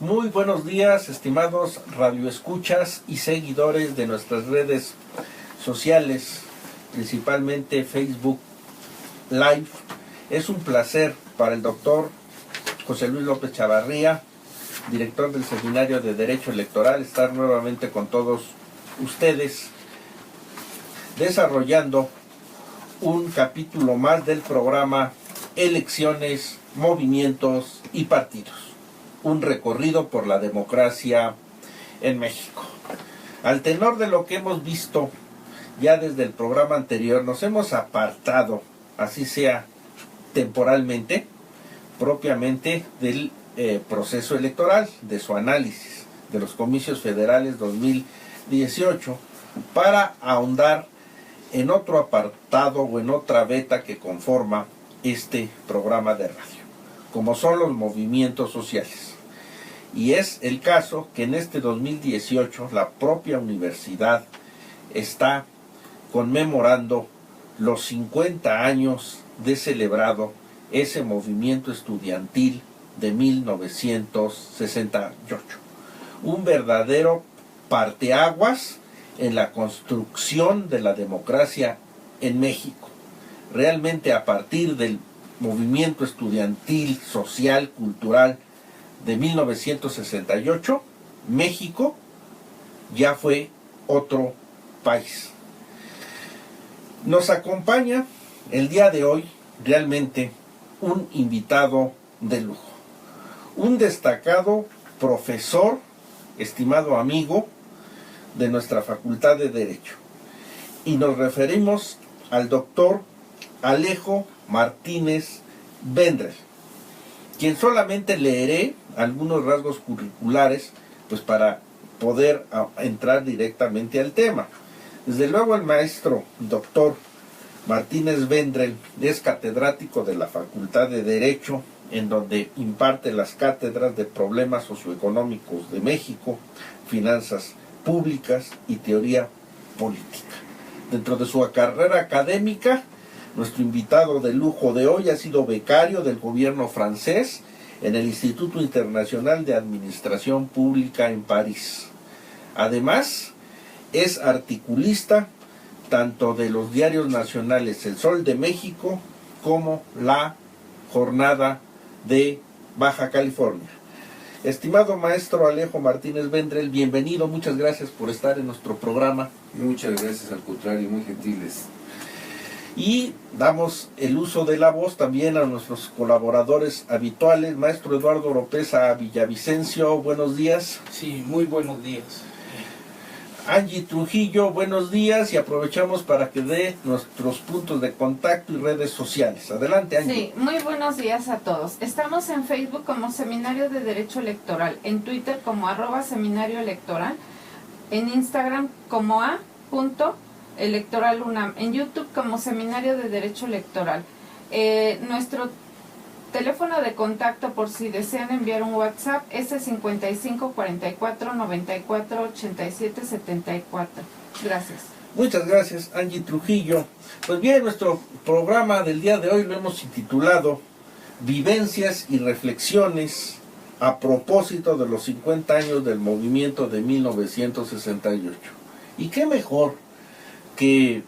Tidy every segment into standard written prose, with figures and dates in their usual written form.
Muy buenos días, estimados radioescuchas y seguidores de nuestras redes sociales, principalmente Facebook Live. Es un placer para el doctor José Luis López Chavarría, director del Seminario de Derecho Electoral, estar nuevamente con todos ustedes, desarrollando un capítulo más del programa Elecciones, Movimientos y Partidos. Un recorrido por la democracia en México. Al tenor de lo que hemos visto ya desde el programa anterior, nos hemos apartado, así sea temporalmente, propiamente del proceso electoral, de su análisis, de los comicios federales 2018, para ahondar en otro apartado o en otra veta que conforma este programa de radio, como son los movimientos sociales. Y es el caso que en este 2018 la propia universidad está conmemorando los 50 años de celebrado ese movimiento estudiantil de 1968. Un verdadero parteaguas en la construcción de la democracia en México. Realmente a partir del movimiento estudiantil, social, cultural de 1968, México ya fue otro país. Nos acompaña el día de hoy realmente un invitado de lujo, un destacado profesor, estimado amigo de nuestra Facultad de Derecho. Y nos referimos al doctor Alejo Martínez Vendrell, quien solamente leeré algunos rasgos curriculares, pues para poder entrar directamente al tema. Desde luego el maestro doctor Martínez Vendrell es catedrático de la Facultad de Derecho, en donde imparte las cátedras de Problemas Socioeconómicos de México, Finanzas Públicas y Teoría Política. Dentro de su carrera académica, nuestro invitado de lujo de hoy ha sido becario del gobierno francés en el Instituto Internacional de Administración Pública en París. Además, es articulista tanto de los diarios nacionales El Sol de México como La Jornada de Baja California. Estimado maestro Alejo Martínez Vendrell, bienvenido, muchas gracias por estar en nuestro programa. Muchas gracias, al contrario, muy gentiles. Y damos el uso de la voz también a nuestros colaboradores habituales. Maestro Eduardo Oropesa Villavicencio, buenos días. Sí, muy buenos días. Angie Trujillo, buenos días, y aprovechamos para que dé nuestros puntos de contacto y redes sociales. Adelante, Angie. Sí, muy buenos días a todos. Estamos en Facebook como Seminario de Derecho Electoral, en Twitter como @Seminario Electoral, en Instagram como @electoralunam, en YouTube como Seminario de Derecho Electoral. Nuestro teléfono de contacto, por si desean enviar un WhatsApp, es el 55 44 94 87 74. Gracias. Muchas gracias, Angie Trujillo. Pues bien, nuestro programa del día de hoy lo hemos intitulado Vivencias y Reflexiones a propósito de los 50 años del movimiento de 1968. Y qué mejor que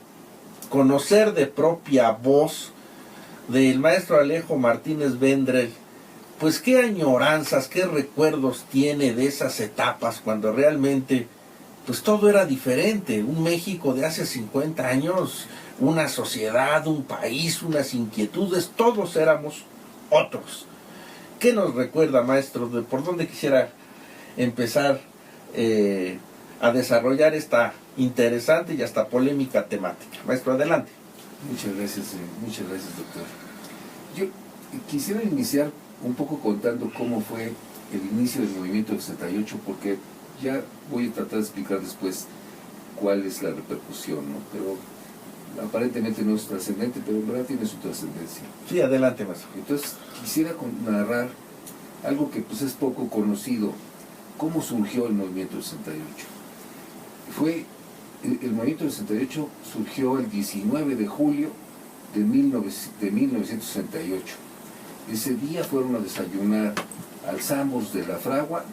conocer de propia voz del maestro Alejo Martínez Vendrell, pues qué añoranzas, qué recuerdos tiene de esas etapas cuando realmente pues todo era diferente. Un México de hace 50 años, una sociedad, un país, unas inquietudes, todos éramos otros. ¿Qué nos recuerda, maestro? ¿Por dónde quisiera empezar a desarrollar esta interesante y hasta polémica temática? Maestro, adelante. Muchas gracias, doctor. Yo quisiera iniciar un poco contando cómo fue el inicio del movimiento del 68, porque ya voy a tratar de explicar después cuál es la repercusión, ¿no? Pero aparentemente no es trascendente, pero en verdad tiene su trascendencia. Sí, adelante, maestro. Entonces quisiera narrar algo que pues es poco conocido, cómo surgió el movimiento del 68. El movimiento del 68 surgió el 19 de julio de 1968. Ese día fueron a desayunar al Sambors de la Fragua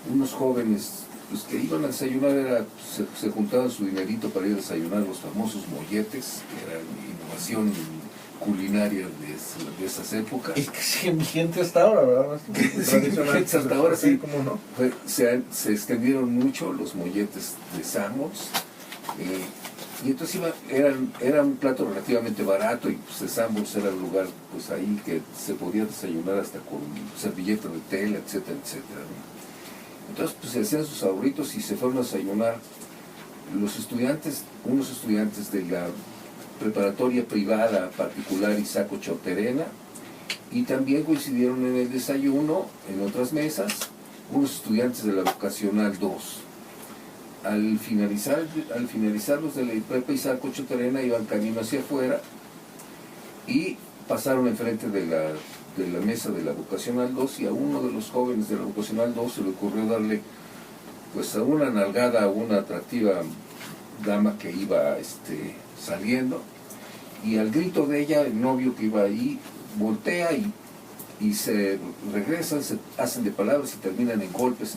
unos jóvenes pues, que iban a desayunar, se juntaban su dinerito para ir a desayunar los famosos molletes, que eran innovación culinaria de esas épocas. Y que siguen vigentes hasta ahora, ¿verdad? Vigentes hasta ahora, sí. ¿Cómo no? Se extendieron mucho los molletes de Sanborns, y entonces era un plato relativamente barato, y pues de Sanborns era un lugar pues ahí que se podía desayunar hasta con servilleta de tela, etcétera, etcétera, ¿no? Entonces pues se hacían sus favoritos y se fueron a desayunar unos estudiantes de la preparatoria privada particular Isaac Ochoa Terena, y también coincidieron en el desayuno, en otras mesas, unos estudiantes de la vocacional 2. Al finalizar los de la prepa Isaac Ochoa Terena, iban camino hacia afuera y pasaron enfrente de la mesa de la vocacional 2, y a uno de los jóvenes de la vocacional 2 se le ocurrió darle pues a una nalgada a una atractiva dama que iba saliendo, y al grito de ella, el novio que iba ahí voltea y se regresan, se hacen de palabras y terminan en golpes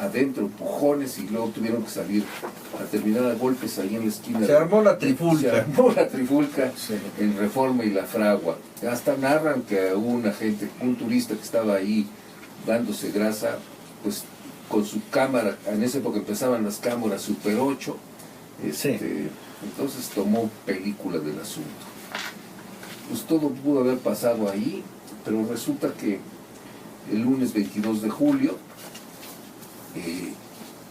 adentro, empujones, y luego tuvieron que salir a terminar a golpes ahí en la esquina. Se armó la trifulca. Se armó la trifulca, sí, en Reforma y La Fragua. Hasta narran que un turista que estaba ahí dándose grasa, pues con su cámara, en esa época empezaban las cámaras Super 8, sí. Entonces tomó película del asunto. Pues todo pudo haber pasado ahí, pero resulta que el lunes 22 de julio,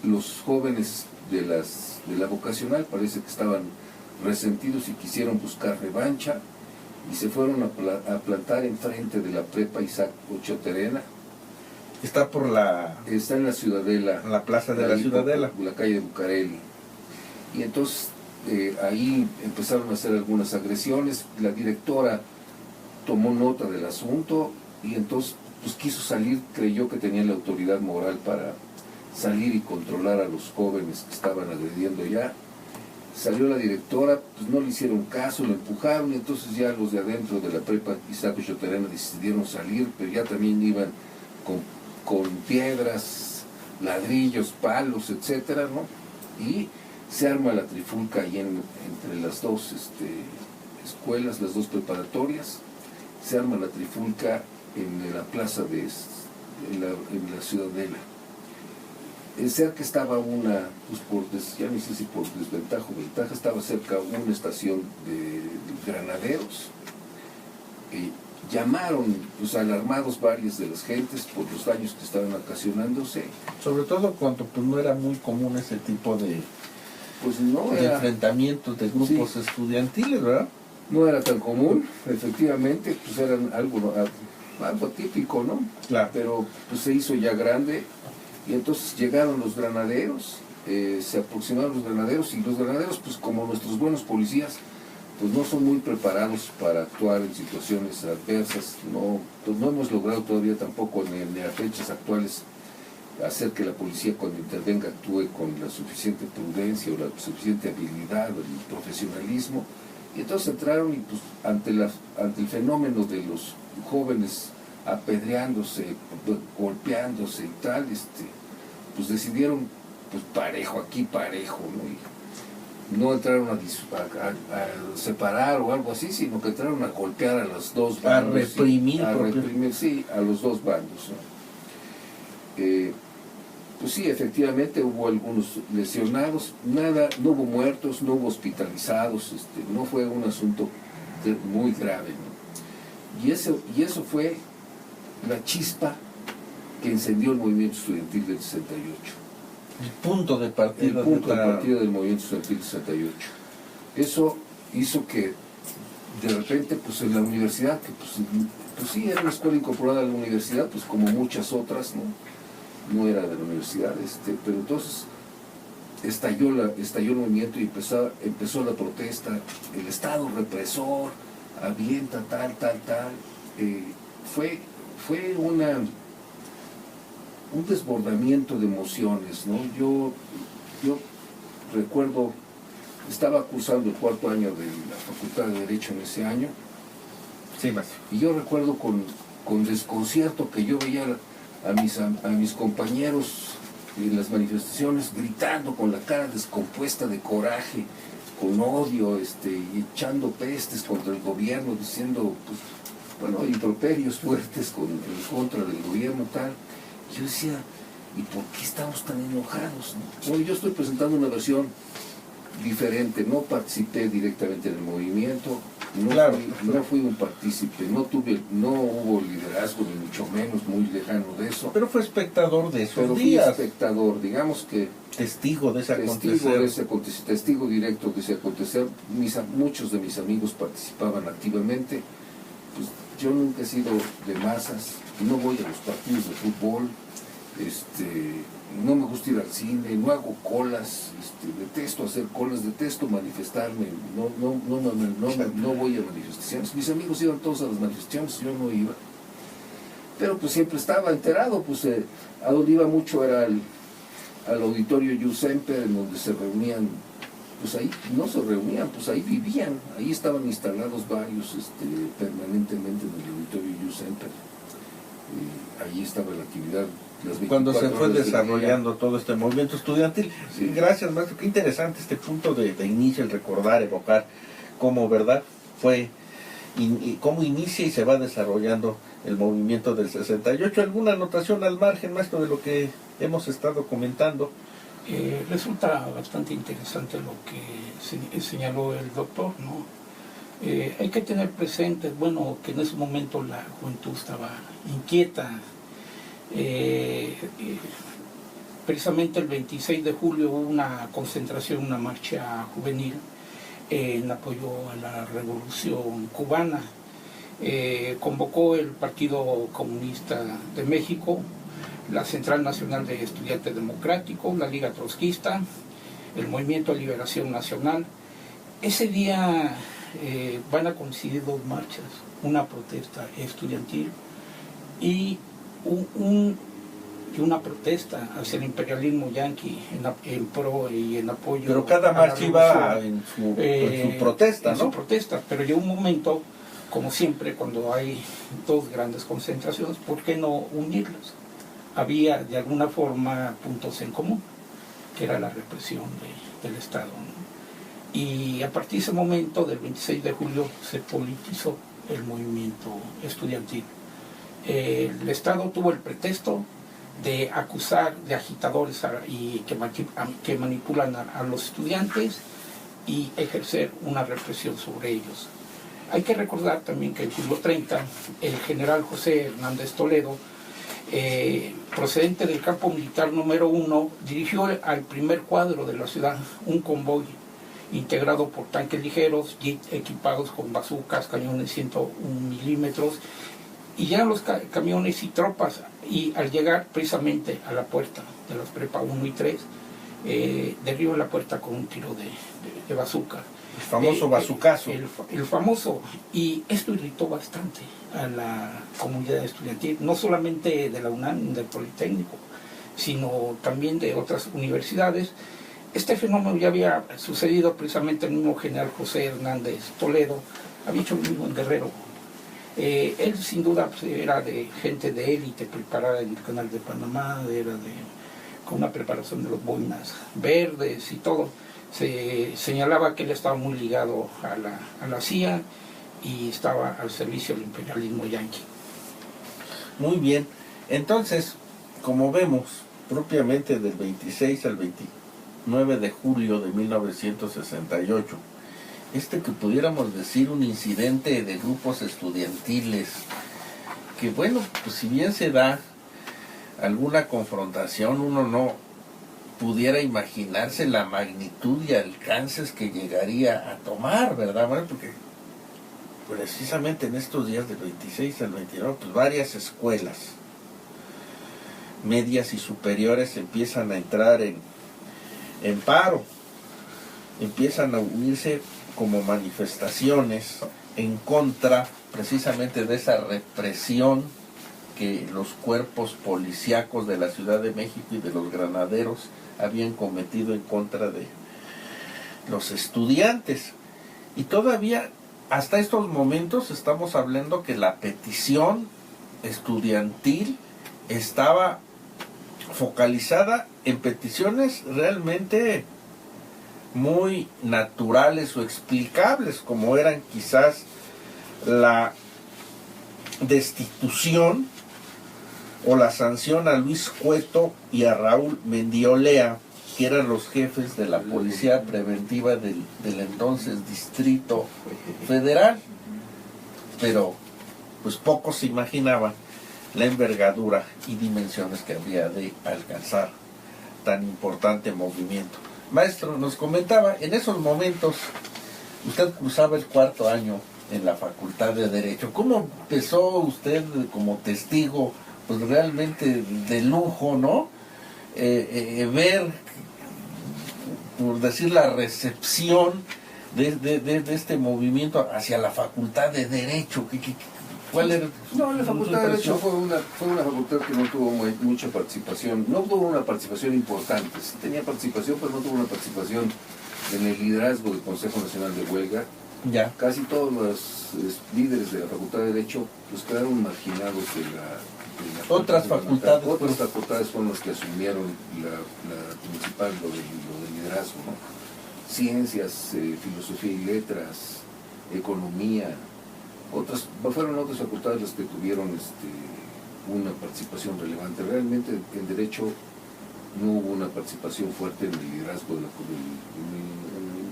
los jóvenes de la vocacional parece que estaban resentidos y quisieron buscar revancha, y se fueron a plantar enfrente de la prepa Isaac Ochoa Terena. Está Está en la Ciudadela. En la plaza de la Ciudadela. Por la calle de Bucareli. Y entonces ahí empezaron a hacer algunas agresiones. La directora tomó nota del asunto y entonces pues quiso salir, creyó que tenía la autoridad moral para salir y controlar a los jóvenes que estaban agrediendo ya. Salió la directora, pues no le hicieron caso, lo empujaron, y entonces ya los de adentro de la prepa Isaac Ochoa Terena decidieron salir, pero ya también iban con piedras, ladrillos, palos, etcétera, ¿no? Y se arma la trifulca ahí entre las dos escuelas, las dos preparatorias. Se arma la trifulca en la plaza en la Ciudadela. Cerca estaba pues ya no sé si por desventaja o ventaja, estaba cerca una estación de granaderos. Llamaron pues alarmados varias de las gentes por los daños que estaban ocasionándose. Sobre todo cuando pues no era muy común ese tipo de enfrentamientos de grupos sí, estudiantiles, ¿verdad? No era tan común, efectivamente, pues eran algo típico, ¿no? Claro. Pero pues se hizo ya grande, y entonces llegaron los granaderos, se aproximaron los granaderos, y los granaderos, pues como nuestros buenos policías, pues no son muy preparados para actuar en situaciones adversas. Pues no hemos logrado todavía tampoco ni a fechas actuales hacer que la policía cuando intervenga actúe con la suficiente prudencia o la suficiente habilidad o el profesionalismo. Y entonces entraron y pues ante el fenómeno de los jóvenes apedreándose, golpeándose y tal, pues decidieron pues parejo, ¿no? Y no entraron a separar o algo así, sino que entraron a golpear a los dos bandos. A reprimir, sí, a los dos bandos, ¿no? Pues sí, efectivamente hubo algunos lesionados, no hubo muertos, no hubo hospitalizados, no fue un asunto muy grave, ¿no? Y eso fue la chispa que encendió el movimiento estudiantil del 68. El punto de partida. Del movimiento estudiantil del 68. Eso hizo que de repente pues en la universidad, que pues sí era una escuela incorporada a la universidad, pues como muchas otras, no era de la universidad, pero entonces estalló el movimiento y empezó la protesta, el Estado represor, avienta tal, fue un desbordamiento de emociones, ¿no? Yo recuerdo, estaba cursando el 4º año de la Facultad de Derecho en ese año, sí, más. y yo recuerdo con desconcierto que yo veía a mis compañeros en las manifestaciones gritando con la cara descompuesta de coraje, con odio, y echando pestes contra el gobierno, diciendo, pues, bueno, improperios fuertes en contra del gobierno tal. Yo decía, ¿y por qué estamos tan enojados, no? Bueno, yo estoy presentando una versión diferente, no participé directamente en el movimiento, no fui un partícipe, no hubo liderazgo, ni mucho menos, muy lejano de eso. Pero fue espectador de esos Pero días. fui espectador, digamos que Testigo de ese acontecer. Testigo directo de ese acontecer. Muchos de mis amigos participaban activamente. Pues yo nunca he sido de masas, no voy a los partidos de fútbol, no me gusta ir al cine, no hago colas, detesto hacer colas, detesto manifestarme, no voy a manifestaciones. Mis amigos iban todos a las manifestaciones, yo no iba. Pero pues siempre estaba enterado, pues a donde iba mucho era al auditorio Yusemper, en donde se reunían, pues ahí no se reunían, pues ahí vivían, ahí estaban instalados varios permanentemente en el auditorio Yusemper. Ahí estaba la actividad. Cuando se fue desarrollando todo este movimiento estudiantil. Sí. Gracias, maestro. Qué interesante este punto de inicio, el recordar, evocar cómo, ¿verdad?, fue y cómo inicia y se va desarrollando el movimiento del 68. ¿Alguna anotación al margen, maestro, de lo que hemos estado comentando? Resulta bastante interesante lo que señaló el doctor, ¿no? Hay que tener presente, bueno, que en ese momento la juventud estaba inquieta. Precisamente el 26 de julio hubo una concentración, una marcha juvenil en apoyo a la revolución cubana. Convocó el Partido Comunista de México, la Central Nacional de Estudiantes Democráticos, la Liga Trotskista, el Movimiento de Liberación Nacional. Ese día van a coincidir dos marchas, una protesta estudiantil y una protesta hacia el imperialismo yanqui en pro y en apoyo. Pero cada marcha iba en su protesta, ¿no? En su protesta, pero llegó un momento, como siempre, cuando hay dos grandes concentraciones, ¿por qué no unirlas? Había de alguna forma puntos en común, que era la represión del Estado, ¿no? Y a partir de ese momento, del 26 de julio, se politizó el movimiento estudiantil. El Estado tuvo el pretexto de acusar de agitadores y que manipulan a los estudiantes y ejercer una represión sobre ellos. Hay que recordar también que en julio 30, el general José Hernández Toledo, procedente del campo militar número 1, dirigió al primer cuadro de la ciudad un convoy integrado por tanques ligeros, jeeps equipados con bazucas, cañones 101 milímetros, y ya los camiones y tropas, y al llegar precisamente a la puerta de las prepa 1 y 3, derriban la puerta con un tiro de bazuca. El famoso bazucazo. El famoso, y esto irritó bastante a la comunidad estudiantil, no solamente de la UNAM, del Politécnico, sino también de otras universidades. Este fenómeno ya había sucedido precisamente en el mismo general José Hernández Toledo, había hecho lo mismo en Guerrero. Él sin duda pues, era de gente de élite, preparada en el Canal de Panamá, con una preparación de los boinas verdes y todo. Se señalaba que él estaba muy ligado a la CIA y estaba al servicio del imperialismo yanqui. Muy bien, entonces, como vemos, propiamente del 26 al 29 de julio de 1968, que pudiéramos decir un incidente de grupos estudiantiles, que bueno, pues si bien se da alguna confrontación, uno no pudiera imaginarse la magnitud y alcances que llegaría a tomar, ¿verdad? Bueno, porque precisamente en estos días del 26 al 29, pues varias escuelas medias y superiores empiezan a entrar en paro, empiezan a unirse como manifestaciones en contra precisamente de esa represión que los cuerpos policíacos de la Ciudad de México y de los granaderos habían cometido en contra de los estudiantes. Y todavía hasta estos momentos estamos hablando que la petición estudiantil estaba focalizada en peticiones realmente muy naturales o explicables, como eran quizás la destitución o la sanción a Luis Cueto y a Raúl Mendiolea, que eran los jefes de la policía preventiva del entonces Distrito Federal. Pero pues pocos se imaginaban la envergadura y dimensiones que había de alcanzar tan importante movimiento. Maestro, nos comentaba, en esos momentos usted cursaba el 4º año en la Facultad de Derecho. ¿Cómo empezó usted como testigo, pues realmente de lujo, ¿no? Ver, por decir, la recepción de este movimiento hacia la Facultad de Derecho. ¿Cuál era? No, la Facultad de Derecho fue una facultad que no tuvo mucha participación, no tuvo una participación importante, sí tenía participación, pero no tuvo una participación en el liderazgo del Consejo Nacional de Huelga. Ya. Casi todos los líderes de la Facultad de Derecho pues quedaron marginados de la otras facultades. Otras facultades fueron las que asumieron la principal, lo del liderazgo, ¿no? Ciencias, filosofía y letras, economía. Fueron otras facultades las que tuvieron una participación relevante. Realmente en Derecho no hubo una participación fuerte en el liderazgo del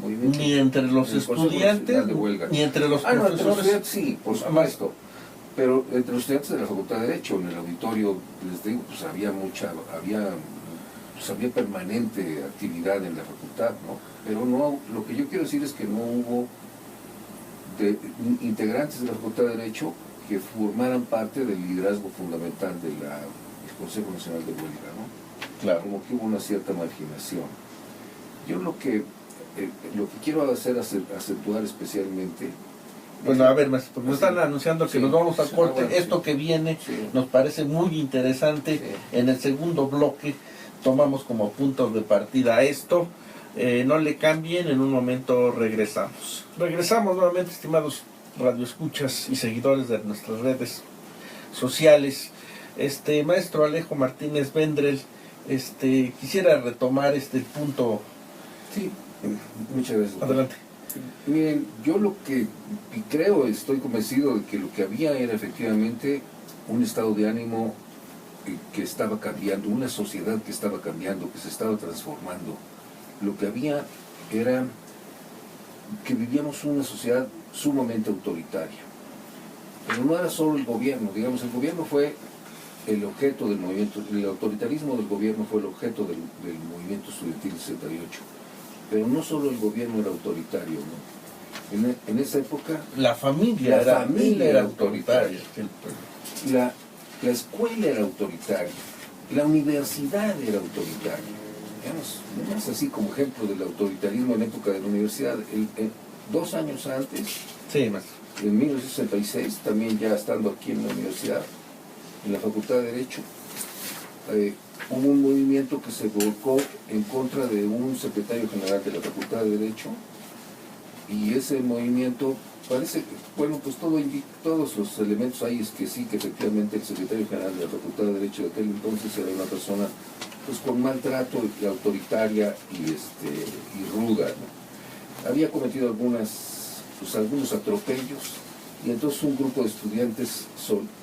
movimiento. Ni entre los estudiantes, ni entre los profesores. No, entre los estudiantes sí, por supuesto. Pero entre los estudiantes de la Facultad de Derecho, en el auditorio, les digo, pues había permanente actividad en la facultad, ¿no? Pero no, lo que yo quiero decir es que no hubo integrantes de la Facultad de Derecho que formaran parte del liderazgo fundamental del Consejo Nacional de Huelga, ¿no? Claro. Como que hubo una cierta marginación. Yo lo que quiero acentuar especialmente. Bueno, a ver, porque nos están anunciando que nos vamos al corte. Bueno, esto que viene nos parece muy interesante. En el segundo bloque tomamos como punto de partida esto. No le cambien, en un momento regresamos. Regresamos nuevamente, estimados radioescuchas y seguidores de nuestras redes sociales. Maestro Alejo Martínez Vendrell, quisiera retomar el punto. Sí, muchas gracias. Adelante. Miren, yo lo que creo, estoy convencido de que lo que había era efectivamente un estado de ánimo que estaba cambiando, una sociedad que estaba cambiando, que se estaba transformando. Lo que había era que vivíamos una sociedad sumamente autoritaria. Pero no era solo el gobierno, digamos, el gobierno fue el objeto del movimiento, el autoritarismo del gobierno fue el objeto del movimiento estudiantil 68. Pero no solo el gobierno era autoritario, ¿no? En esa época la familia era autoritaria. La escuela era autoritaria, la universidad era autoritaria. Veamos así como ejemplo del autoritarismo en época de la universidad. 2 años antes, sí, maestro, en 1966, también ya estando aquí en la universidad, en la Facultad de Derecho, hubo un movimiento que se volcó en contra de un secretario general de la Facultad de Derecho, y ese movimiento parece que, bueno, pues todos los elementos ahí es que sí, que efectivamente el secretario general de la Facultad de Derecho de aquel entonces era una persona pues con maltrato y autoritaria y ruda, ¿no? Había cometido algunos atropellos, y entonces un grupo de estudiantes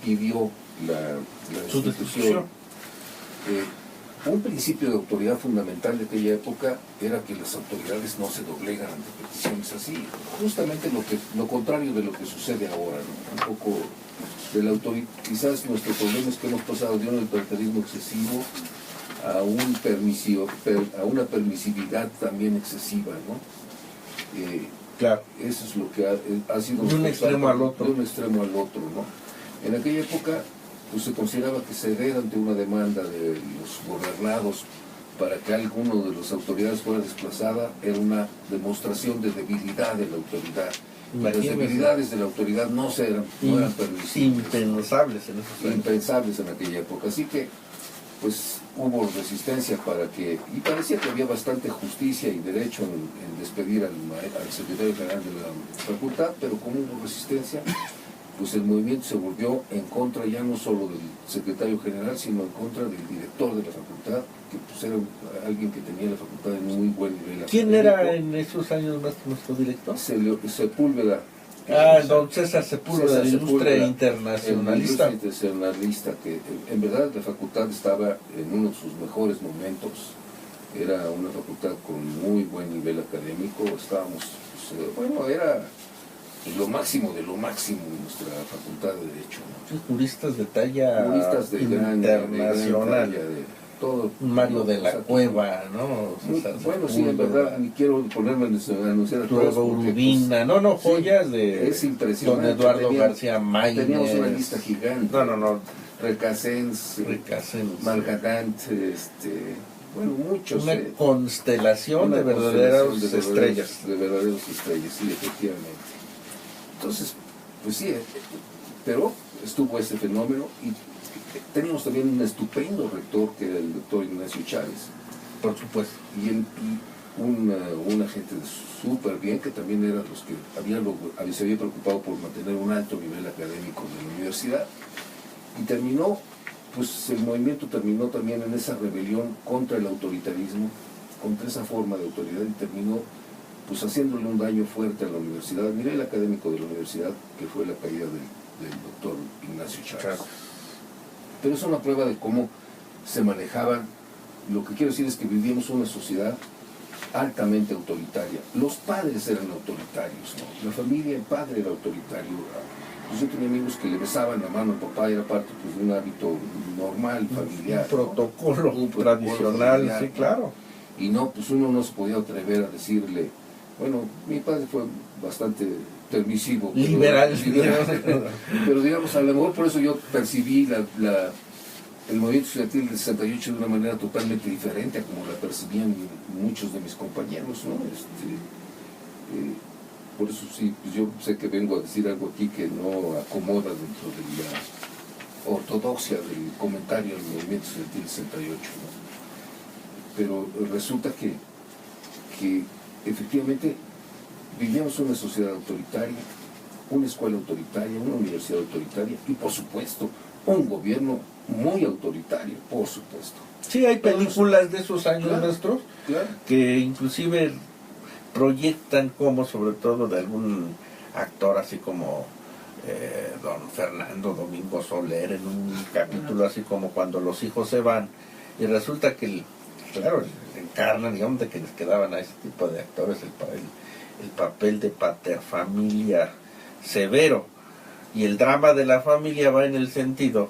pidió la destitución. Un principio de autoridad fundamental de aquella época era que las autoridades no se doblegan ante peticiones así, justamente lo contrario de lo que sucede ahora, ¿no? Un poco quizás nuestro problema es que hemos pasado de un autoritarismo excesivo a una permisividad también excesiva, ¿no? Claro. Eso es lo que ha sido de un extremo al otro. De un extremo al otro, ¿no? En aquella época pues se consideraba que ceder ante una demanda de los gobernados para que alguno de las autoridades fuera desplazada era una demostración de debilidad de la autoridad. Las debilidades de la autoridad no eran permisibles. Impensables en esos años. Impensables en aquella época. Así que pues hubo resistencia y parecía que había bastante justicia y derecho en despedir al secretario general de la facultad, pero como hubo resistencia, pues el movimiento se volvió en contra ya no solo del secretario general, sino en contra del director de la facultad, que pues era alguien que tenía la facultad en muy buen nivel. ¿Quién era en esos años nuestro director? Sepúlveda. Don César Sepúlveda, ilustre internacionalista. El ilustre internacionalista, que en verdad la facultad estaba en uno de sus mejores momentos. Era una facultad con muy buen nivel académico. Estábamos, era lo máximo de lo máximo en nuestra facultad de Derecho, ¿no? Sí, juristas de talla internacional. Todo, Mario de la Cueva, ¿no? Bueno, sí, en verdad, ni quiero ponerme a anunciar a todos. Urbina, pues, joyas de es impresionante. Don Eduardo García Mayer. Teníamos una lista gigante. No. Recasens, Margadant, muchos. Una constelación de verdaderas estrellas. De verdaderos estrellas, sí, efectivamente. Entonces, pues sí, pero estuvo ese fenómeno y teníamos también un estupendo rector que era el doctor Ignacio Chávez. Por supuesto. Y una gente súper bien, que también era los que se había preocupado por mantener un alto nivel académico de la universidad. Y terminó, pues el movimiento terminó también en esa rebelión contra el autoritarismo, contra esa forma de autoridad, y terminó pues haciéndole un daño fuerte a la universidad, a nivel académico de la universidad, que fue la caída del doctor Ignacio Chávez. Pero es una prueba de cómo se manejaban. Lo que quiero decir es que vivíamos una sociedad altamente autoritaria. Los padres eran autoritarios, ¿no? La familia, el padre era autoritario. Pues yo tenía amigos que le besaban la mano al papá, era parte pues, de un hábito normal, familiar. Un protocolo tradicional, familiar, sí, claro. Y no, pues uno no se podía atrever a decirle, bueno, mi padre fue bastante permisivo. Liberal. Pero digamos, a lo mejor por eso yo percibí el movimiento estudiantil del 68 de una manera totalmente diferente a como la percibían muchos de mis compañeros, ¿no? Por eso sí, pues yo sé que vengo a decir algo aquí que no acomoda dentro de la ortodoxia del comentario del movimiento estudiantil del 68, ¿no? Pero resulta que efectivamente vivíamos una sociedad autoritaria, una escuela autoritaria, una universidad autoritaria y por supuesto un gobierno muy autoritario, por supuesto. Sí, hay películas de esos años nuestros que inclusive proyectan como, sobre todo de algún actor así como don Fernando Domingo Soler, en un capítulo así como cuando los hijos se van y resulta que encarnan, digamos, de que les quedaban a ese tipo de actores el papel de paterfamilia severo, y el drama de la familia va en el sentido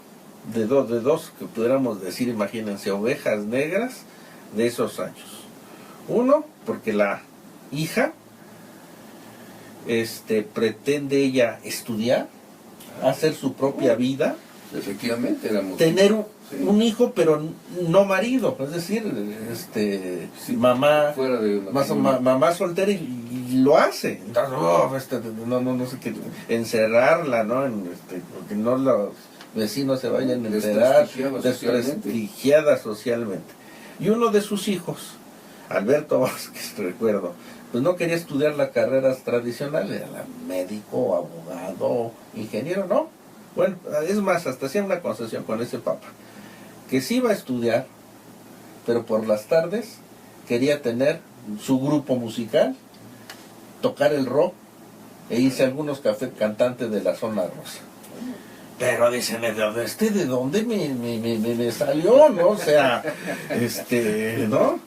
de dos que pudiéramos decir, imagínense, ovejas negras de esos años. Uno, porque la hija pretende ella estudiar, hacer su propia vida, efectivamente, tener un hijo pero no marido, es decir, mamá fuera de mamá soltera, y lo hace. Entonces, no sé qué, encerrarla, ¿no? Que no los vecinos se vayan a enterar, desprestigiada socialmente. Y uno de sus hijos, Alberto Vázquez, recuerdo, pues no quería estudiar las carreras tradicionales, era médico, abogado, ingeniero, ¿no? Bueno, es más, hasta hacía una concesión con ese papá, que sí iba a estudiar, pero por las tardes quería tener su grupo musical, tocar el rock e irse a algunos cafés cantantes de la zona rosa. Pero dicen, ¿de dónde me salió, no? O sea, ¿no?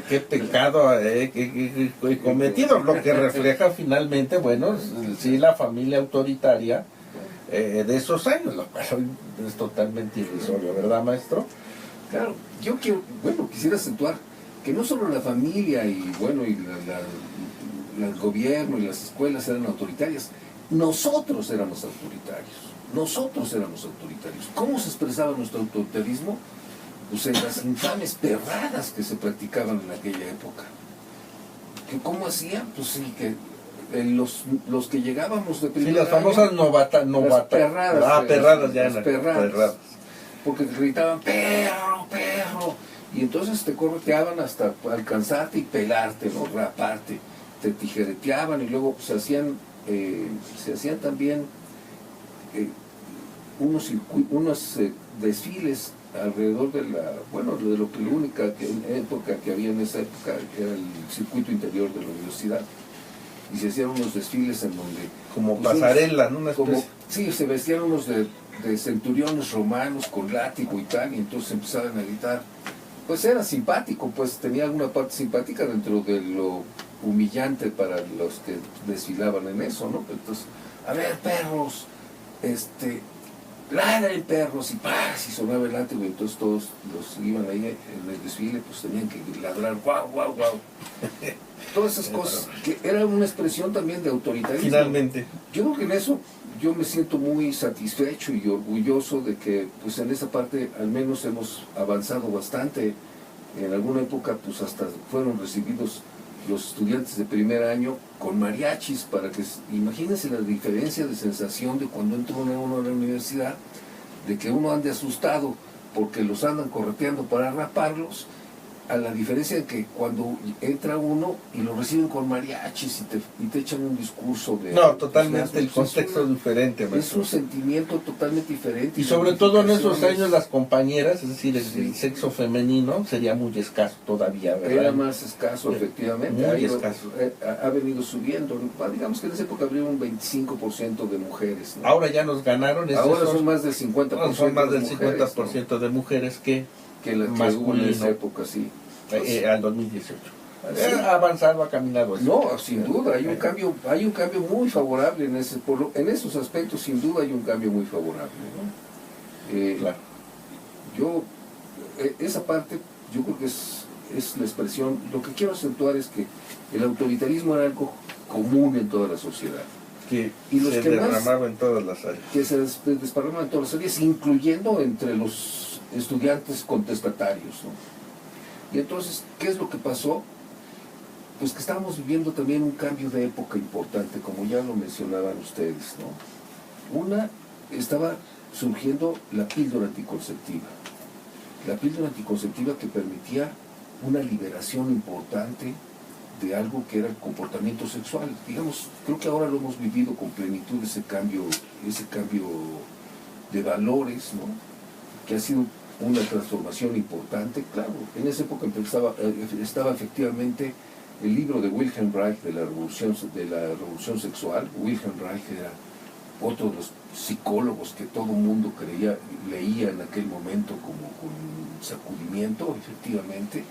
Qué pecado he cometido, lo que refleja finalmente, bueno, sí, la familia autoritaria de esos años, lo cual es totalmente irrisorio, ¿verdad, maestro? Claro, yo quisiera acentuar que no solo la familia y el gobierno y las escuelas eran autoritarias, nosotros éramos autoritarios. ¿Cómo se expresaba nuestro autoritarismo? Pues en las infames perradas que se practicaban en aquella época. ¿Cómo hacían? Pues sí, que los que llegábamos de primer año, las famosas perradas. Porque gritaban, perro, perro. Y entonces te correteaban hasta alcanzarte y pelarte, ¿no? Raparte. Te tijereteaban y luego se hacían también unos desfiles alrededor de de lo que la única época que había en esa época era el circuito interior de la universidad, y se hacían unos desfiles en donde como pasarela, ¿no? Una especie. Sí, se vestían unos de centuriones romanos con látigo y tal, y entonces empezaban a gritar. Pues era simpático, pues tenía alguna parte simpática dentro de lo humillante para los que desfilaban en eso, ¿no? Entonces, a ver, perros, ladren perros, y ¡paz! Y sonaba el látigo, y entonces todos los que iban ahí en el desfile pues tenían que ladrar, guau, guau, guau. Todas esas cosas, que era una expresión también de autoritarismo. Finalmente. Yo creo que en eso yo me siento muy satisfecho y orgulloso de que pues en esa parte al menos hemos avanzado bastante. En alguna época pues hasta fueron recibidos los estudiantes de primer año con mariachis, para que imagínense la diferencia de sensación de cuando entra uno a la universidad, de que uno ande asustado porque los andan correteando para raparlos, a la diferencia de que cuando entra uno y lo reciben con mariachis y te echan un discurso de... No, totalmente, el contexto es diferente, maestro. Es un sentimiento totalmente diferente. Y sobre todo en esos años las compañeras, es decir, el sexo femenino sería muy escaso todavía, ¿verdad? Era más escaso, efectivamente. Muy escaso. Ha venido subiendo. Digamos que en esa época habría un 25% de mujeres, ¿no? Ahora ya nos ganaron. Ahora son más del 50%. No, son más del mujeres, 50% ¿no? de mujeres que hubo en esa época, sí. Al 2018. Ha avanzado, ha caminado. No, sin duda, hay un cambio muy favorable en esos aspectos, sin duda hay un cambio muy favorable, ¿no? Claro. Esa parte, yo creo que es la expresión. Lo que quiero acentuar es que el autoritarismo era algo común en toda la sociedad. Y se derramaba en todas las áreas. Que se desparramaba en todas las áreas, incluyendo entre los estudiantes contestatarios, ¿no? Y entonces, ¿qué es lo que pasó? Pues que estábamos viviendo también un cambio de época importante, como ya lo mencionaban ustedes, ¿no? Estaba surgiendo la píldora anticonceptiva. La píldora anticonceptiva que permitía una liberación importante de algo que era el comportamiento sexual. Digamos, creo que ahora lo hemos vivido con plenitud, ese cambio de valores, ¿no? Que ha sido una transformación importante. Claro, en esa época estaba efectivamente el libro de Wilhelm Reich de la revolución sexual. Wilhelm Reich era otro de los psicólogos que todo el mundo leía en aquel momento como con sacudimiento, efectivamente.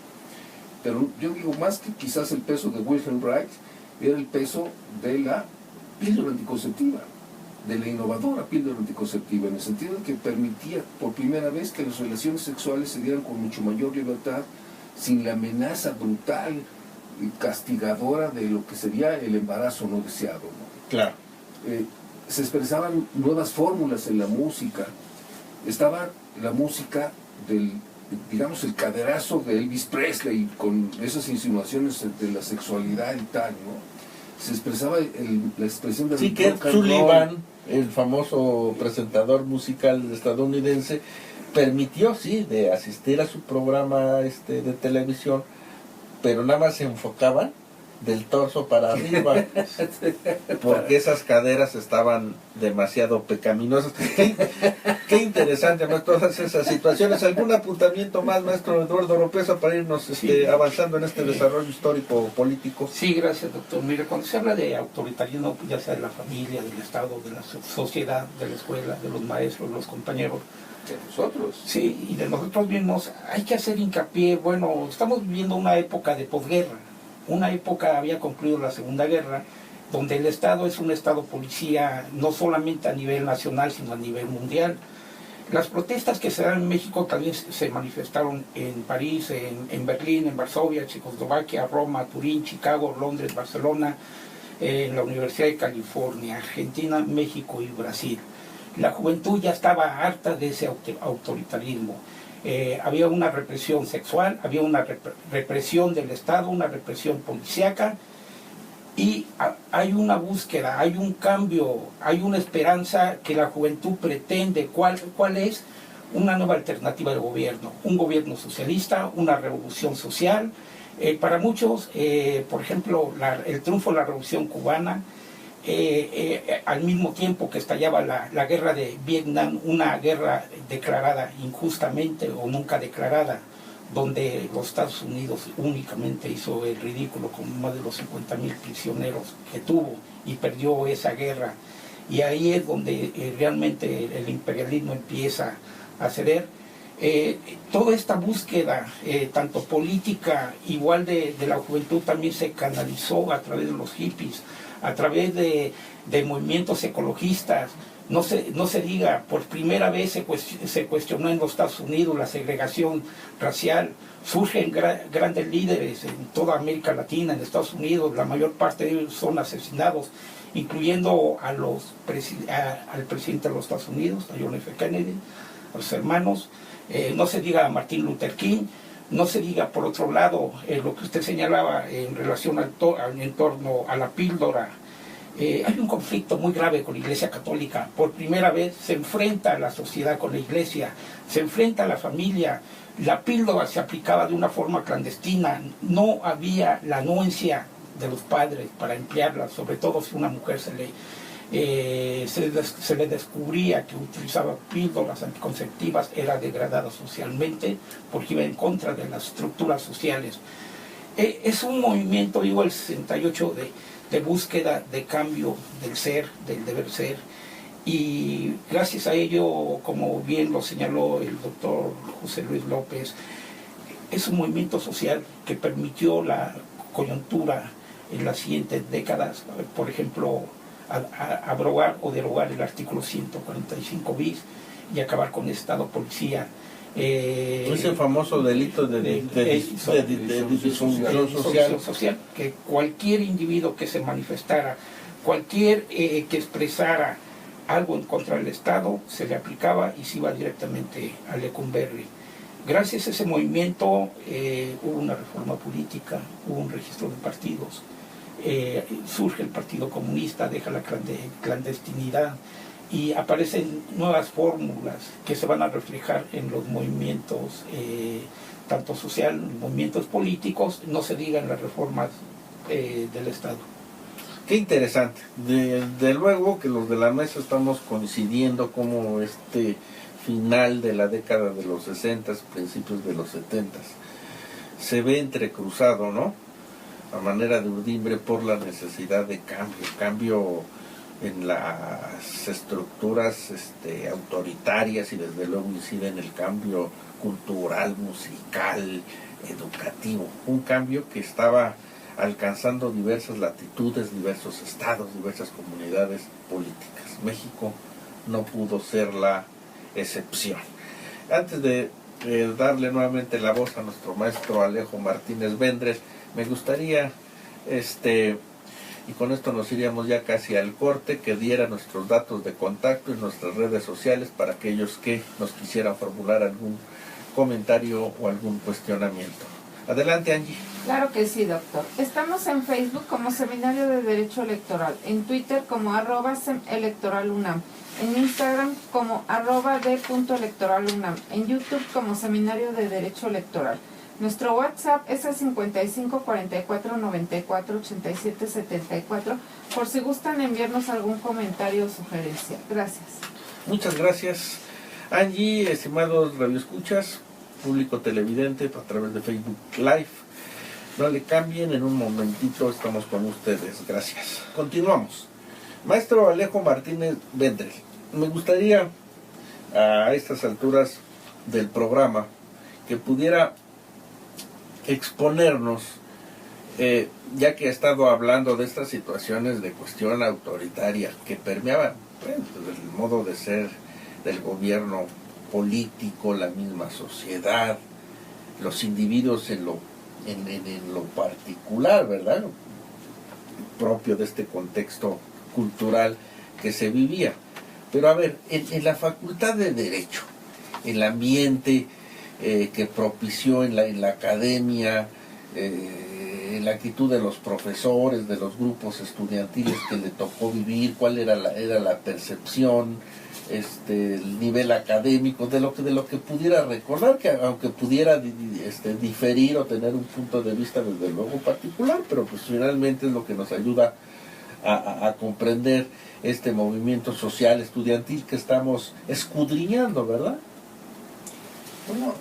Pero yo digo, más que quizás el peso de Wilhelm Reich, era el peso de la píldora anticonceptiva, de la innovadora píldora anticonceptiva, en el sentido de que permitía por primera vez que las relaciones sexuales se dieran con mucho mayor libertad, sin la amenaza brutal y castigadora de lo que sería el embarazo no deseado, ¿no? Claro. Se expresaban nuevas fórmulas en la música. Estaba la música digamos, el caderazo de Elvis Presley, con esas insinuaciones de la sexualidad y tal, ¿no? Se expresaba la expresión del sí, que Sullivan, el famoso presentador musical estadounidense, permitió, sí, de asistir a su programa de televisión, pero nada más se enfocaban del torso para arriba, porque esas caderas estaban demasiado pecaminosas. Qué interesante, maestro, todas esas situaciones. ¿Algún apuntamiento más, maestro Eduardo Oropeza, para irnos avanzando en este desarrollo histórico-político? Sí, gracias, doctor. Mire, cuando se habla de autoritarismo, ya sea de la familia, del Estado, de la sociedad, de la escuela, de los maestros, los compañeros, de nosotros. Sí, y de nosotros mismos, hay que hacer hincapié. Bueno, estamos viviendo una época de posguerra. Una época había concluido la Segunda Guerra, donde el Estado es un Estado policía, no solamente a nivel nacional, sino a nivel mundial. Las protestas que se dan en México también se manifestaron en París, en Berlín, en Varsovia, Checoslovaquia, Roma, Turín, Chicago, Londres, Barcelona, en la Universidad de California, Argentina, México y Brasil. La juventud ya estaba harta de ese autoritarismo. Había una represión sexual, había una represión del Estado, una represión policíaca, y hay una búsqueda, hay un cambio, hay una esperanza que la juventud pretende. ¿Cuál es? Una nueva alternativa de gobierno, un gobierno socialista, una revolución social. Para muchos, por ejemplo, el triunfo de la Revolución Cubana al mismo tiempo que estallaba la guerra de Vietnam, una guerra declarada injustamente o nunca declarada, donde los Estados Unidos únicamente hizo el ridículo con más de los 50,000 prisioneros que tuvo y perdió esa guerra. Y ahí es donde realmente el imperialismo empieza a ceder. Toda esta búsqueda, tanto política, igual de la juventud, también se canalizó a través de los hippies, a través de movimientos ecologistas. No se diga, por primera vez se cuestionó en los Estados Unidos la segregación racial. Surgen grandes líderes en toda América Latina, en Estados Unidos, la mayor parte de ellos son asesinados, incluyendo al presidente de los Estados Unidos, a John F. Kennedy, a los hermanos. No se diga a Martin Luther King. No se diga, por otro lado, lo que usted señalaba en relación en torno a la píldora. Hay un conflicto muy grave con la Iglesia Católica. Por primera vez se enfrenta a la sociedad con la Iglesia, se enfrenta a la familia. La píldora se aplicaba de una forma clandestina, no había la anuencia de los padres para emplearla, sobre todo si una mujer se le descubría que utilizaba píldoras anticonceptivas, era degradada socialmente porque iba en contra de las estructuras sociales. Es un movimiento, digo, el 68 de búsqueda de cambio del ser, del deber ser, y gracias a ello, como bien lo señaló el doctor José Luis López, es un movimiento social que permitió la coyuntura en las siguientes décadas, por ejemplo, abrogar o derogar el artículo 145 bis y acabar con el Estado policía. Ese famoso delito de disfunción social, que cualquier individuo que se manifestara, cualquier que expresara algo en contra del Estado, se le aplicaba y se iba directamente a Lecumberri. Gracias a ese movimiento hubo una reforma política, hubo un registro de partidos, surge el Partido Comunista, deja la clandestinidad, y aparecen nuevas fórmulas que se van a reflejar en los movimientos, tanto social, movimientos políticos, no se digan las reformas del Estado. Qué interesante. De luego que los de la mesa estamos coincidiendo como este final de la década de los 60, principios de los 70, se ve entrecruzado, ¿no? A manera de urdimbre por la necesidad de cambio en las estructuras autoritarias, y desde luego incide en el cambio cultural, musical, educativo. Un cambio que estaba alcanzando diversas latitudes, diversos estados, diversas comunidades políticas. México no pudo ser la excepción. Antes de darle nuevamente la voz a nuestro maestro Alejo Martínez Vendres, me gustaría, y con esto nos iríamos ya casi al corte, que diera nuestros datos de contacto en nuestras redes sociales para aquellos que nos quisieran formular algún comentario o algún cuestionamiento. Adelante, Angie. Claro que sí, doctor. Estamos en Facebook como Seminario de Derecho Electoral, en Twitter como @electoralunam, en Instagram como @d.electoralunam, en YouTube como Seminario de Derecho Electoral. Nuestro WhatsApp es el 55 44 94 87 74, por si gustan enviarnos algún comentario o sugerencia. Gracias. Muchas gracias, Angie. Estimados radioescuchas, público televidente a través de Facebook Live, no le cambien, en un momentito estamos con ustedes. Gracias. Continuamos. Maestro Alejo Martínez Vendres, me gustaría a estas alturas del programa que pudiera exponernos, ya que ha estado hablando de estas situaciones de cuestión autoritaria que permeaban el modo de ser del gobierno político, la misma sociedad, los individuos en lo particular, ¿verdad?, propio de este contexto cultural que se vivía. Pero a ver, en la Facultad de Derecho, el ambiente que propició en la academia, en la actitud de los profesores, de los grupos estudiantiles que le tocó vivir, cuál era la percepción, el nivel académico, de lo que pudiera recordar, que aunque pudiera diferir o tener un punto de vista desde luego particular, pero pues finalmente es lo que nos ayuda a comprender este movimiento social estudiantil que estamos escudriñando, ¿verdad? Bueno,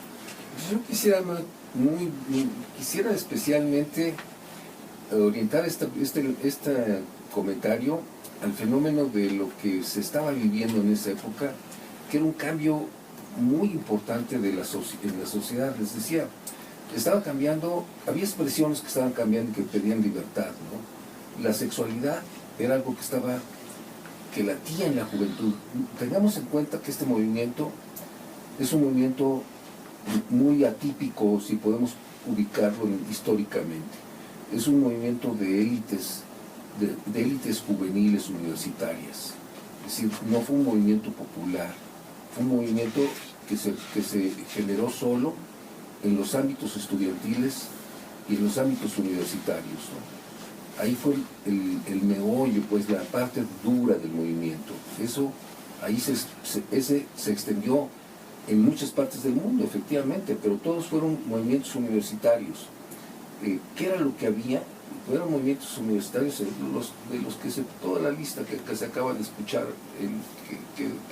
yo quisiera quisiera especialmente orientar este comentario al fenómeno de lo que se estaba viviendo en esa época, que era un cambio muy importante en la sociedad. Les decía, estaba cambiando, había expresiones que estaban cambiando y que pedían libertad, ¿no? La sexualidad era algo que latía en la juventud. Tengamos en cuenta que este movimiento es un movimiento muy atípico, si podemos ubicarlo históricamente. Es un movimiento de élites, de élites juveniles universitarias. Es decir, no fue un movimiento popular, fue un movimiento que se generó solo en los ámbitos estudiantiles y en los ámbitos universitarios, ¿no? Ahí fue el meollo, pues la parte dura del movimiento. Eso, ahí se extendió en muchas partes del mundo, efectivamente, pero todos fueron movimientos universitarios. ¿Qué era lo que había? Eran movimientos universitarios de los que toda la lista que se acaba de escuchar,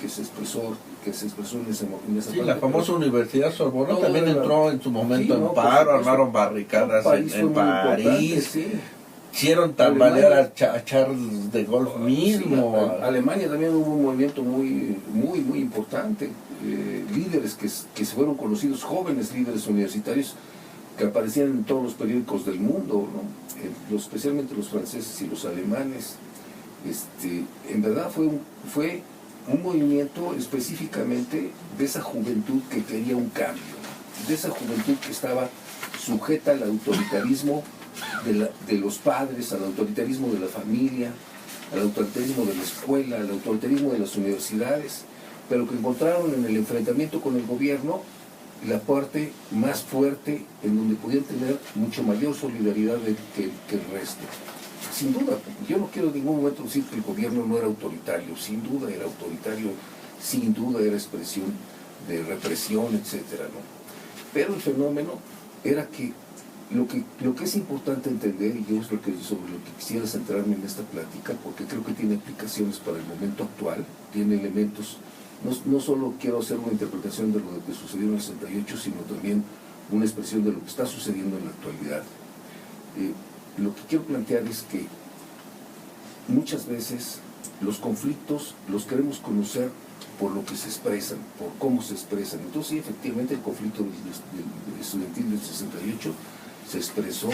que se expresó en esa Sí, parte, la famosa Universidad Sorbona también entró en su momento sí, en paro, armaron barricadas en París, sí. hicieron tambalear a Charles de Gaulle mismo. Sí, Alemania también hubo un movimiento muy importante, líderes que se fueron conocidos, jóvenes líderes universitarios que aparecían en todos los periódicos del mundo, ¿no? Especialmente los franceses y los alemanes. En verdad fue un movimiento específicamente de esa juventud que quería un cambio, de esa juventud que estaba sujeta al autoritarismo de los padres, al autoritarismo de la familia, al autoritarismo de la escuela, al autoritarismo de las universidades, pero que encontraron en el enfrentamiento con el gobierno la parte más fuerte en donde podían tener mucho mayor solidaridad que el resto. Sin duda, yo no quiero en ningún momento decir que el gobierno no era autoritario, sin duda era autoritario, sin duda era expresión de represión, etcétera, ¿no? Pero el fenómeno era que lo que es importante entender, y yo es sobre lo que quisiera centrarme en esta plática, porque creo que tiene implicaciones para el momento actual, tiene elementos. No solo quiero hacer una interpretación de lo que sucedió en el 68, sino también una expresión de lo que está sucediendo en la actualidad. Lo que quiero plantear es que muchas veces los conflictos los queremos conocer por lo que se expresan, por cómo se expresan. Entonces, sí, efectivamente, el conflicto estudiantil del 68 se expresó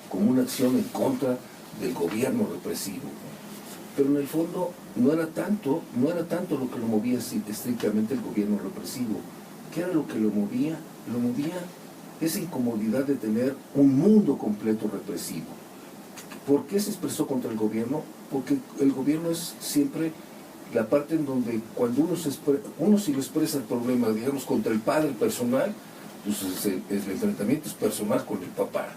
como una acción en contra del gobierno represivo, pero en el fondo no era tanto lo que lo movía estrictamente el gobierno represivo. ¿Qué era lo que lo movía? Lo movía esa incomodidad de tener un mundo completo represivo. ¿Por qué se expresó contra el gobierno? Porque el gobierno es siempre la parte en donde cuando uno si lo expresa el problema, digamos, contra el padre personal, pues el enfrentamiento es personal con el papá.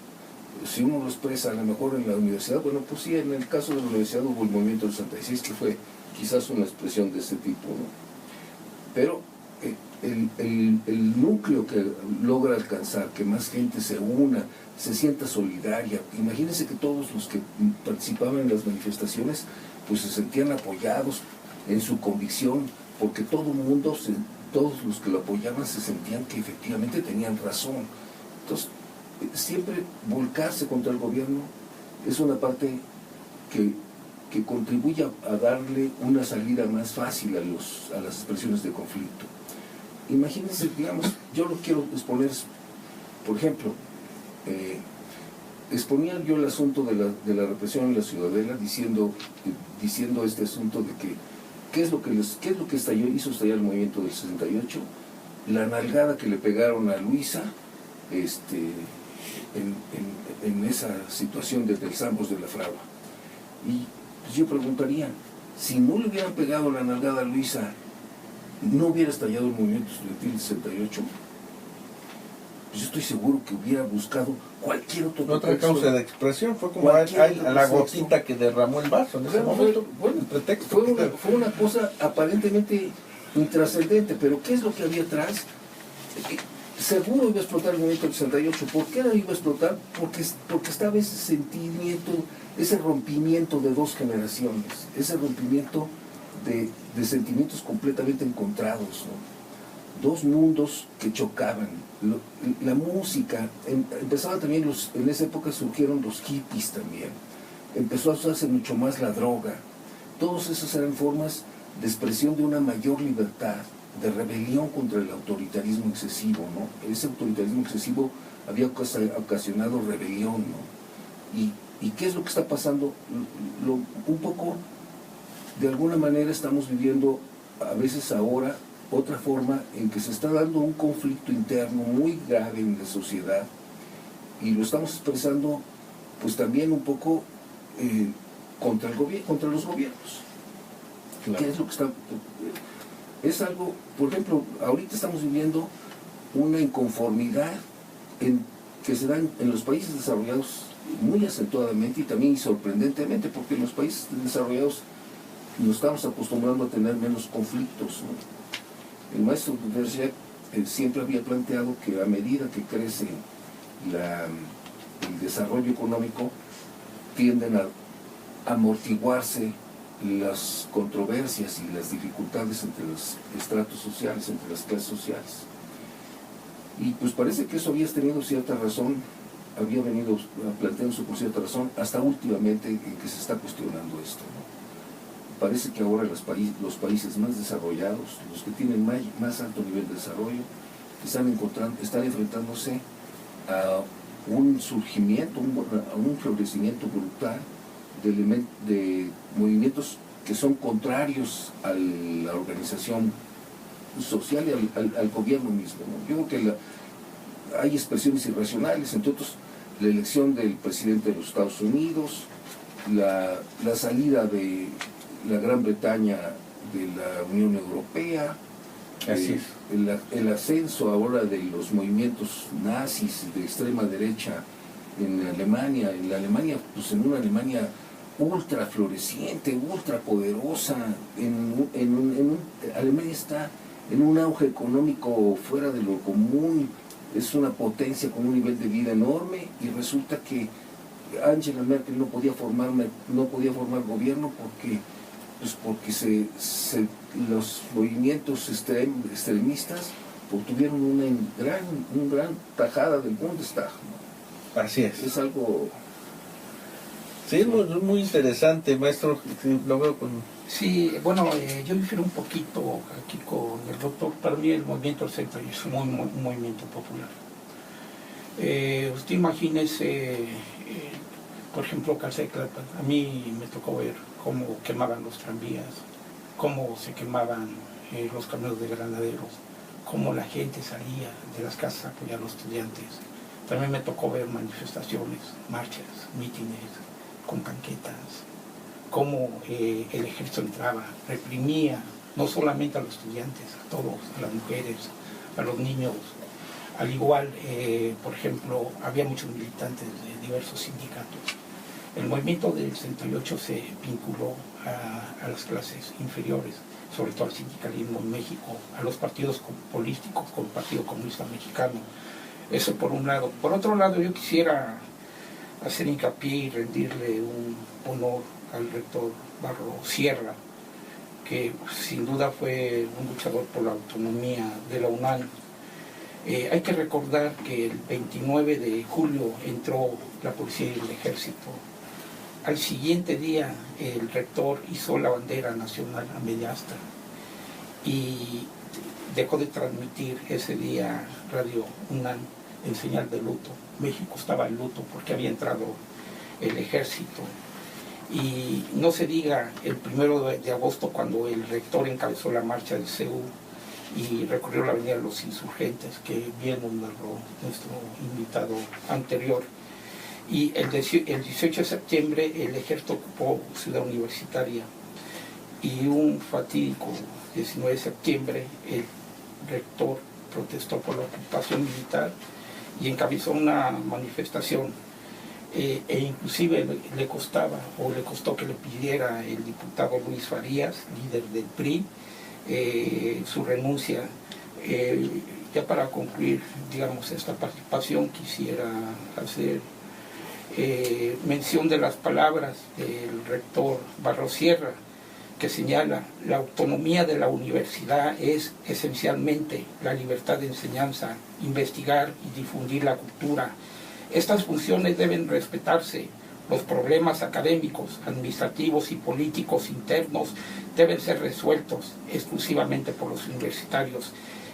Si uno lo expresa a lo mejor en la universidad, bueno, pues sí, en el caso de la universidad hubo el movimiento del 66 que fue quizás una expresión de ese tipo, ¿no? Pero el núcleo que logra alcanzar, que más gente se una, se sienta solidaria. Imagínense que todos los que participaban en las manifestaciones pues se sentían apoyados en su convicción, porque todos los que lo apoyaban se sentían que efectivamente tenían razón. Entonces, siempre volcarse contra el gobierno es una parte que contribuye a darle una salida más fácil a las expresiones de conflicto. Imagínense, digamos, yo lo quiero exponer, por ejemplo, exponía yo el asunto de la represión en la Ciudadela diciendo este asunto de que ¿qué es lo que hizo estallar el movimiento del 68? La nalgada que le pegaron a Luisa en esa situación de los Zambos de la Frava. Y pues yo preguntaría, si no le hubieran pegado la nalgada a Luisa, ¿no hubiera estallado el movimiento estudiantil del 68? Pues yo estoy seguro que hubiera buscado cualquier otro otra causa de expresión. Fue como la gotita que derramó el vaso en ese momento. Bueno, el pretexto. Fue una cosa aparentemente intrascendente, pero ¿qué es lo que había atrás? seguro iba a explotar el movimiento del 68. ¿Por qué no iba a explotar? Porque estaba ese sentimiento, ese rompimiento de dos generaciones, ese rompimiento de sentimientos completamente encontrados, ¿no? Dos mundos que chocaban. La música, empezaban también en esa época surgieron los hippies también, empezó a usarse mucho más la droga. Todas esas eran formas de expresión de una mayor libertad, de rebelión contra el autoritarismo excesivo, ¿no? Ese autoritarismo excesivo había ocasionado rebelión, ¿no? ¿Y qué es lo que está pasando? Un poco, de alguna manera estamos viviendo a veces ahora otra forma en que se está dando un conflicto interno muy grave en la sociedad, y lo estamos expresando pues también un poco contra los gobiernos. Claro. ¿Qué es lo que está? Es algo, por ejemplo, ahorita estamos viviendo una inconformidad que se da en los países desarrollados muy acentuadamente y también sorprendentemente, porque en los países desarrollados nos estamos acostumbrando a tener menos conflictos, ¿no? El maestro Dudek siempre había planteado que a medida que crece el desarrollo económico, tienden a amortiguarse las controversias y las dificultades entre los estratos sociales, entre las clases sociales. Y pues parece que eso había tenido cierta razón, había venido planteándose por cierta razón, hasta últimamente en que se está cuestionando esto, ¿no? Parece que ahora los países más desarrollados, los que tienen más alto nivel de desarrollo, están enfrentándose a un surgimiento, a un florecimiento brutal de movimientos que son contrarios a la organización social y al gobierno mismo, ¿no? Yo creo que hay expresiones irracionales, entre otros la elección del presidente de los Estados Unidos, la salida de la Gran Bretaña de la Unión Europea, el ascenso ahora de los movimientos nazis de extrema derecha en Alemania, pues en una Alemania ultra floreciente, ultra poderosa, Alemania está en un auge económico fuera de lo común, es una potencia con un nivel de vida enorme, y resulta que Angela Merkel no podía formar gobierno porque los movimientos extremistas obtuvieron una gran tajada del Bundestag, ¿no? Así es. Es algo... Sí, es muy interesante, maestro. Lo veo con... Sí, bueno, yo difiero un poquito aquí con el doctor. Para mí el movimiento del 68 es un movimiento popular. Usted imagínese, por ejemplo, Calceclapa. A mí me tocó ver cómo quemaban los tranvías, cómo se quemaban los camiones de granaderos, cómo la gente salía de las casas a apoyar a los estudiantes. También me tocó ver manifestaciones, marchas, mítines, con panquetas, cómo el ejército entraba, reprimía no solamente a los estudiantes, a todos, a las mujeres, a los niños. Al igual, por ejemplo, había muchos militantes de diversos sindicatos. El movimiento del 68 se vinculó a las clases inferiores, sobre todo al sindicalismo en México, a los partidos políticos, como el Partido Comunista Mexicano. Eso por un lado. Por otro lado, yo quisiera hacer hincapié y rendirle un honor al rector Barro Sierra, que sin duda fue un luchador por la autonomía de la UNAM. Hay que recordar que el 29 de julio entró la policía y el ejército. Al siguiente día el rector hizo la bandera nacional a media asta y dejó de transmitir ese día Radio UNAM en señal de luto. México estaba en luto porque había entrado el ejército. Y no se diga el 1 de agosto, cuando el rector encabezó la marcha del CEU y recorrió la avenida de los Insurgentes, que bien nos narró nuestro invitado anterior. Y el 18 de septiembre el ejército ocupó Ciudad Universitaria, y un fatídico 19 de septiembre el rector protestó por la ocupación militar y encabezó una manifestación, e inclusive le costó que le pidiera el diputado Luis Farías, líder del PRI, su renuncia. Ya para concluir, digamos, esta participación, quisiera hacer mención de las palabras del rector Barros Sierra, que señala: la autonomía de la universidad es esencialmente la libertad de enseñanza, investigar y difundir la cultura. Estas funciones deben respetarse. Los problemas académicos, administrativos y políticos internos deben ser resueltos exclusivamente por los universitarios.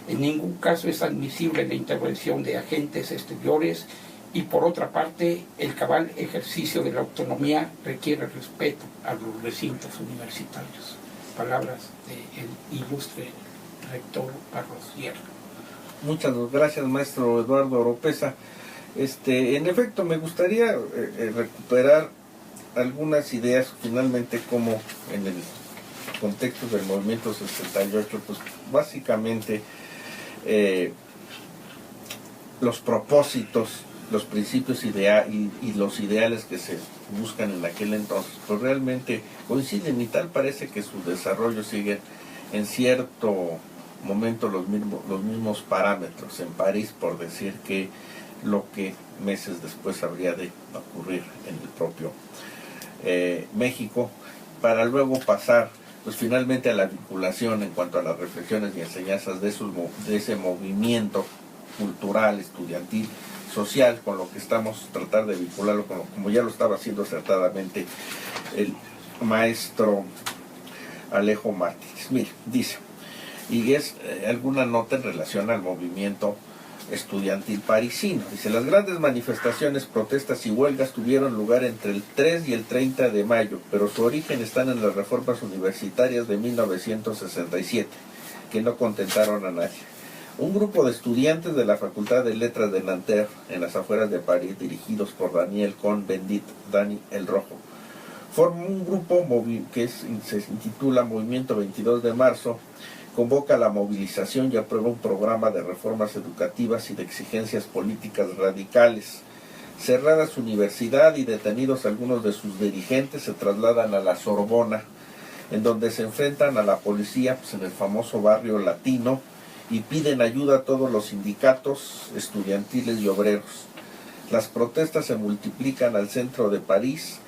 En ningún caso es admisible la intervención de agentes exteriores y, por otra parte, el cabal ejercicio de la autonomía requiere respeto a los recintos universitarios. Palabras del ilustre rector Barros Sierra. Muchas gracias, maestro Eduardo Oropeza. En efecto, me gustaría recuperar algunas ideas, finalmente, como en el contexto del movimiento 68, pues básicamente los propósitos, los principios y los ideales que se buscan en aquel entonces, pues realmente coinciden, y tal parece que su desarrollo sigue en cierto momento los mismos parámetros en París, por decir que lo que meses después habría de ocurrir en el propio México, para luego pasar pues finalmente a la vinculación en cuanto a las reflexiones y enseñanzas de ese movimiento cultural, estudiantil, social, con lo que estamos tratando de vincularlo, como ya lo estaba haciendo acertadamente el maestro Alejo Martínez. Mire, dice, y es alguna nota en relación al movimiento estudiantil parisino. Dice: las grandes manifestaciones, protestas y huelgas tuvieron lugar entre el 3 y el 30 de mayo, pero su origen está en las reformas universitarias de 1967, que no contentaron a nadie. Un grupo de estudiantes de la Facultad de Letras de Nanterre, en las afueras de París, dirigidos por Daniel Cohn-Bendit, Dani el Rojo, forma un grupo que se intitula Movimiento 22 de Marzo, convoca la movilización y aprueba un programa de reformas educativas y de exigencias políticas radicales. Cerrada su universidad y detenidos algunos de sus dirigentes, se trasladan a la Sorbona, en donde se enfrentan a la policía, pues en el famoso barrio latino, y piden ayuda a todos los sindicatos estudiantiles y obreros. Las protestas se multiplican al centro de París,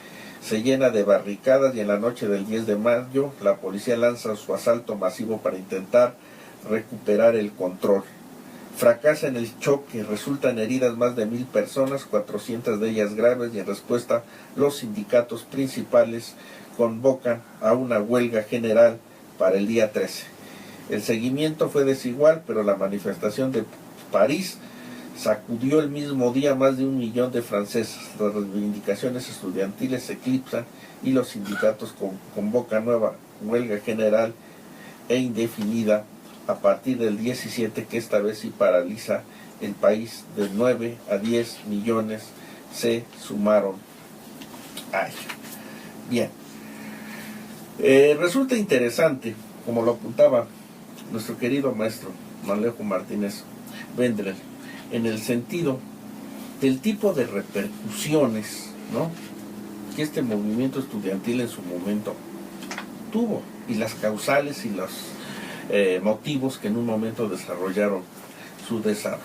se llena de barricadas, y en la noche del 10 de mayo la policía lanza su asalto masivo para intentar recuperar el control. Fracasa en el choque, resultan heridas más de 1,000 personas, 400 de ellas graves, y en respuesta los sindicatos principales convocan a una huelga general para el día 13. El seguimiento fue desigual, pero la manifestación de París sacudió el mismo día más de 1 millón de franceses. Las reivindicaciones estudiantiles se eclipsan y los sindicatos convocan nueva huelga general e indefinida a partir del 17, que esta vez sí paraliza el país. De 9 a 10 millones se sumaron a ello. Bien, resulta interesante, como lo apuntaba nuestro querido maestro Alejo Martínez Vendrell, en el sentido del tipo de repercusiones, ¿no?, que este movimiento estudiantil en su momento tuvo, y las causales y los motivos que en un momento desarrollaron su desarrollo.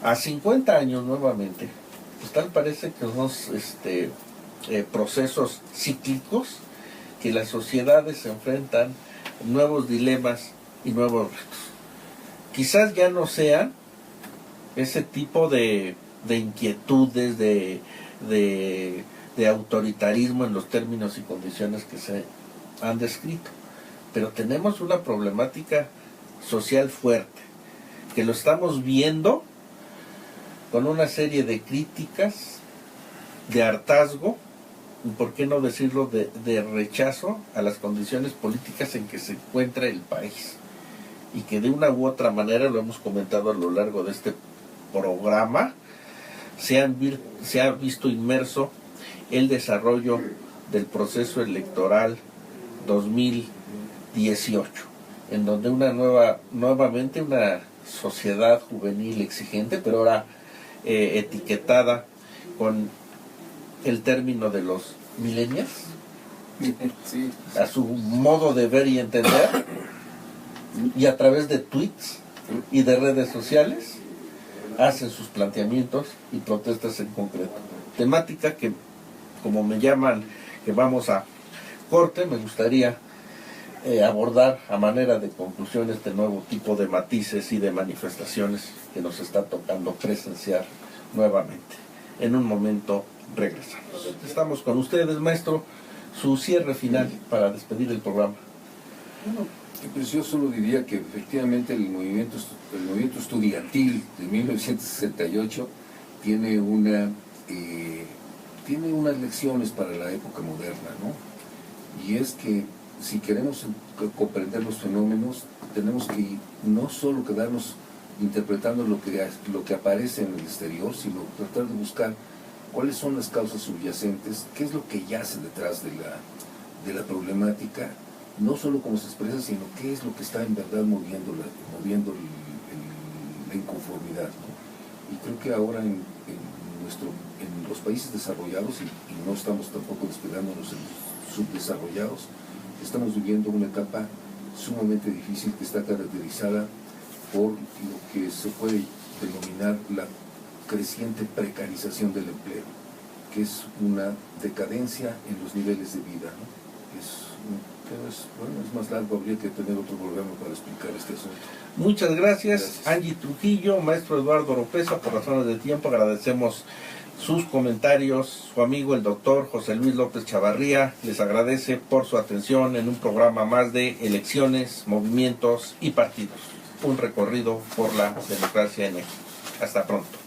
A 50 años nuevamente, pues tal parece que unos procesos cíclicos, que las sociedades se enfrentan nuevos dilemas y nuevos retos. Quizás ya no sean ese tipo de inquietudes, de autoritarismo en los términos y condiciones que se han descrito, pero tenemos una problemática social fuerte, que lo estamos viendo con una serie de críticas, de hartazgo, y por qué no decirlo, de rechazo a las condiciones políticas en que se encuentra el país, y que de una u otra manera, lo hemos comentado a lo largo de este programa, se ha visto inmerso el desarrollo del proceso electoral 2018, en donde nuevamente una sociedad juvenil exigente, pero ahora etiquetada con el término de los millennials, a su modo de ver y entender, y a través de tweets y de redes sociales hacen sus planteamientos y protestas en concreto. Temática que, como me llaman, que vamos a corte, me gustaría abordar a manera de conclusión este nuevo tipo de matices y de manifestaciones que nos está tocando presenciar nuevamente. En un momento regresamos. Estamos con ustedes, maestro. Su cierre final para despedir el programa. Bueno, pues yo solo diría que efectivamente el movimiento estudiantil de 1968 tiene unas lecciones para la época moderna, ¿no? Y es que si queremos comprender los fenómenos, tenemos que no solo quedarnos interpretando lo que aparece en el exterior, sino tratar de buscar cuáles son las causas subyacentes, qué es lo que yace detrás de la problemática, no solo cómo se expresa, sino qué es lo que está en verdad moviendo la inconformidad, ¿no? Y creo que ahora en los países desarrollados, y no estamos tampoco despegándonos en los subdesarrollados, estamos viviendo una etapa sumamente difícil que está caracterizada por lo que se puede denominar la creciente precarización del empleo, que es una decadencia en los niveles de vida, ¿no? Es más largo, habría que tener otro programa para explicar este asunto. Muchas gracias. Angie Trujillo, maestro Eduardo Oropeza. Por razones de tiempo agradecemos sus comentarios. Su amigo el doctor José Luis López Chavarría les agradece por su atención en un programa más de elecciones, movimientos y partidos. Un recorrido por la democracia en México. Hasta pronto.